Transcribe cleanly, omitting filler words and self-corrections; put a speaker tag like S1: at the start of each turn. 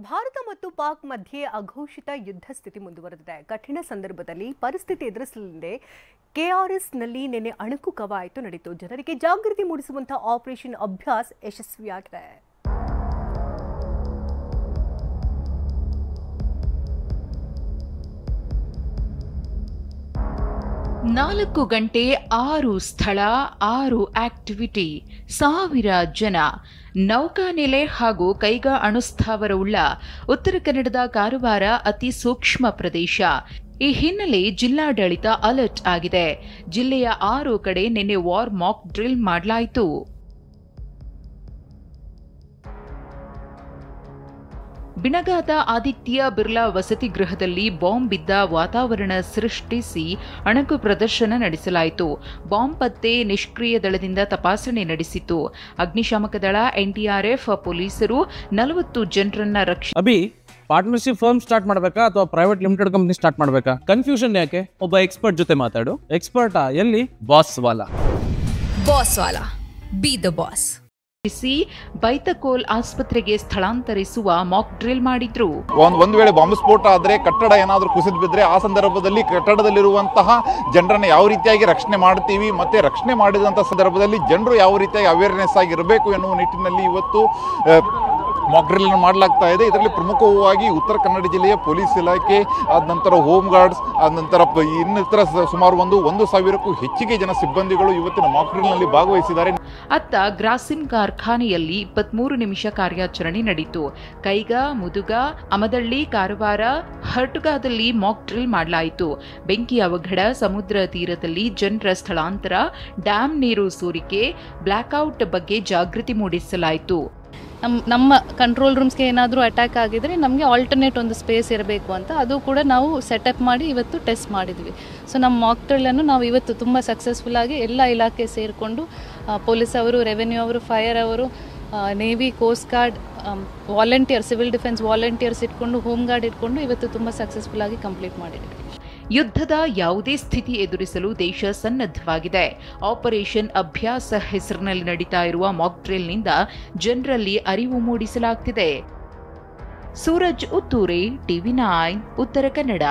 S1: ಭಾರತ ಮತ್ತು ಪಾಕ್ ಮಧ್ಯೆ ಅಘೋಷಿತ ಯುದ್ಧ ಸ್ಥಿತಿ ಮುಂದುವರೆದಿದೆ. ಕಠಿಣ ಸಂದರ್ಭದಲ್ಲಿ ಪರಿಸ್ಥಿತಿ ಎದುರಿಸಲೆಂದೇ ಕೆಆರ್ಎಸ್ನಲ್ಲಿ ನಿನ್ನೆ ಅಣಕು ಕವಾಯತು ನಡೆಯಿತು. ಜನರಿಗೆ ಜಾಗೃತಿ ಮೂಡಿಸುವಂತಹ ಆಪರೇಷನ್ ಅಭ್ಯಾಸ್ ಯಶಸ್ವಿಯಾಗಿದೆ.
S2: 4 ಗಂಟೆ 6 ಸ್ಥಳ 6 ಆಕ್ಟಿವಿಟಿ 1000 ಜನ ನೌಕಾನೆಲೆ ಹಾಗೂ ಕೈಗಾ ಅಣುಸ್ಥಾವರವುಳ್ಳ ಉತ್ತರ ಕನ್ನಡದ ಕಾರವಾರ ಅತಿ ಸೂಕ್ಷ್ಮ ಪ್ರದೇಶ. ಈ ಹಿನ್ನೆಲೆ ಜಿಲ್ಲಾಡಳಿತ ಅಲರ್ಟ್ ಆಗಿದೆ. ಜಿಲ್ಲೆಯ 6 ಕಡೆ ನಿನ್ನೆ ವಾರ್ ಮಾಕ್ ಡ್ರಿಲ್ ಮಾಡಲಾಯಿತು. ಬಿಣಗಾದ ಆದಿತ್ಯ ಬಿರ್ಲಾ ವಸತಿ ಗೃಹದಲ್ಲಿ ಬಾಂಬ್ ಬಿದ್ದ ವಾತಾವರಣ ಸೃಷ್ಟಿಸಿ ಅಣಕು ಪ್ರದರ್ಶನ ನಡೆಸಲಾಯಿತು. ಬಾಂಬ್ ಪತ್ತೆ ನಿಷ್ಕ್ರಿಯ ದಳದಿಂದ ತಪಾಸಣೆ ನಡೆಸಿತು. ಅಗ್ನಿಶಾಮಕ ದಳ, ಎನ್ಡಿಆರ್ಎಫ್, ಪೊಲೀಸರು 40 ಜನರನ್ನ
S3: ಅಭಿ ಪಾರ್ಟ್ನರ್ಶಿಪ್ ಫರ್ಮ್ ಸ್ಟಾರ್ಟ್ ಮಾಡಬೇಕಾ ಅಥವಾ ಪ್ರೈವೇಟ್ ಲಿಮಿಟೆಡ್ ಕಂಪನಿ ಸ್ಟಾರ್ಟ್ ಮಾಡಬೇಕಾ? ಕನ್ಫ್ಯೂಷನ್ ಯಾಕೆ? ಒಬ್ಬ ಎಕ್ಸ್ಪರ್ಟ್ ಜೊತೆ ಮಾತಾಡು. ಎಕ್ಸ್ಪರ್ಟಾ? ಎಲ್ಲಿ? ಬಾಸ್ ವಾಲಾ.
S2: Be the boss. ಬೈತಕೋಲ್ ಆಸ್ಪತ್ರೆಗೆ ಸ್ಥಳಾಂತರಿಸುವ ಮಾಕ್ ಡ್ರಿಲ್ ಮಾಡಿದ್ರು.
S4: ಒಂದು ವೇಳೆ ಬಾಂಬ್ ಸ್ಫೋಟ ಆದ್ರೆ, ಕಟ್ಟಡ ಏನಾದರೂ ಕುಸಿದು ಬಿದ್ರೆ, ಆ ಸಂದರ್ಭದಲ್ಲಿ ಕಟ್ಟಡದಲ್ಲಿರುವಂತಹ ಜನರನ್ನ ಯಾವ ರೀತಿಯಾಗಿ ರಕ್ಷಣೆ ಮಾಡ್ತೀವಿ, ಮತ್ತೆ ರಕ್ಷಣೆ ಮಾಡಿದಂತಹ ಸಂದರ್ಭದಲ್ಲಿ ಜನರು ಯಾವ ರೀತಿಯಾಗಿ ಅವೇರ್ನೆಸ್ ಆಗಿರಬೇಕು ಎನ್ನುವ ನಿಟ್ಟಿನಲ್ಲಿ ಇವತ್ತು ಮಾಕ್ ಡ್ರಿಲ್ ಮಾಡಲಾಗ್ತಾ ಇದೆ. ಇದರಲ್ಲಿ ಪ್ರಮುಖವಾಗಿ ಉತ್ತರ ಕನ್ನಡ ಜಿಲ್ಲೆಯ ಪೊಲೀಸ್ ಇಲಾಖೆ, ಆದ ನಂತರ ಹೋಮ್ ಗಾರ್ಡ್ಸ್, ಆದ ನಂತರ ಇನ್ನಿತರ ಸುಮಾರು 1,000ಕ್ಕೂ ಹೆಚ್ಚಿಗೆ ಜನ ಸಿಬ್ಬಂದಿಗಳು ಇವತ್ತಿನ ಮಾಕ್ ಡ್ರಿಲ್ ನಲ್ಲಿ ಭಾಗವಹಿಸಿದ್ದಾರೆ.
S2: ಅತ್ತ ಗ್ರಾಸಿಂ ಕಾರ್ಖಾನೆಯಲ್ಲಿ 23 ನಿಮಿಷ ಕಾರ್ಯಾಚರಣೆ ನಡೆಯಿತು. ಕೈಗಾ, ಮುದುಗಾ, ಅಮದಳ್ಳಿ, ಕಾರವಾರ, ಹರ್ಟುಗಾದಲ್ಲಿ ಮಾಕ್ ಡ್ರಿಲ್ ಮಾಡಲಾಯಿತು. ಬೆಂಕಿ ಅವಘಡ, ಸಮುದ್ರ ತೀರದಲ್ಲಿ ಜನರ ಸ್ಥಳಾಂತರ, ಡ್ಯಾಂ ನೀರು ಸೋರಿಕೆ, ಬ್ಲ್ಯಾಕ್ಔಟ್ ಬಗ್ಗೆ ಜಾಗೃತಿ ಮೂಡಿಸಲಾಯಿತು.
S5: ನಮ್ಮ ಕಂಟ್ರೋಲ್ ರೂಮ್ಸ್ಗೆ ಏನಾದರೂ ಅಟ್ಯಾಕ್ ಆಗಿದ್ರೆ ನಮಗೆ ಆಲ್ಟರ್ನೇಟ್ ಒಂದು ಸ್ಪೇಸ್ ಇರಬೇಕು ಅಂತ ಅದು ಕೂಡ ನಾವು ಸೆಟಪ್ ಮಾಡಿ ಇವತ್ತು ಟೆಸ್ಟ್ ಮಾಡಿದ್ವಿ. ಸೊ ನಮ್ಮ ಮಾಕ್ ಡ್ರಿಲ್ಲನ್ನು ನಾವು ಇವತ್ತು ತುಂಬ ಸಕ್ಸಸ್ಫುಲ್ಲಾಗಿ ಎಲ್ಲ ಇಲಾಖೆ ಸೇರಿಕೊಂಡು ಪೊಲೀಸ್ ಅವರು, ರೆವೆನ್ಯೂ ಅವರು, ಫೈರ್ ಅವರು, navy, coast guard, volunteer, civil defence volunteers ಇಟ್ಕೊಂಡು, ಹೋಮ್ ಗಾರ್ಡ್ ಇಟ್ಕೊಂಡು ಇವತ್ತು ತುಂಬ ಸಕ್ಸಸ್ಫುಲ್ಲಾಗಿ ಕಂಪ್ಲೀಟ್ ಮಾಡಿದ್ವಿ.
S2: ಯುದ್ಧದ ಯಾವುದೇ ಸ್ಥಿತಿ ಎದುರಿಸಲು ದೇಶ ಸನ್ನದ್ಧವಾಗಿದೆ. ಆಪರೇಷನ್ ಅಭ್ಯಾಸ ಹೆಸರಿನಲ್ಲಿ ನಡೀತಾ ಇರುವ ಮಾಕ್ ಡ್ರಿಲ್ನಿಂದ ಜನರಲ್ಲಿ ಅರಿವು ಮೂಡಿಸಲಾಗುತ್ತಿದೆ. ಸೂರಜ್ ಉತ್ತೂರೆ, ಟಿವಿ9 ಉತ್ತರ ಕನ್ನಡ.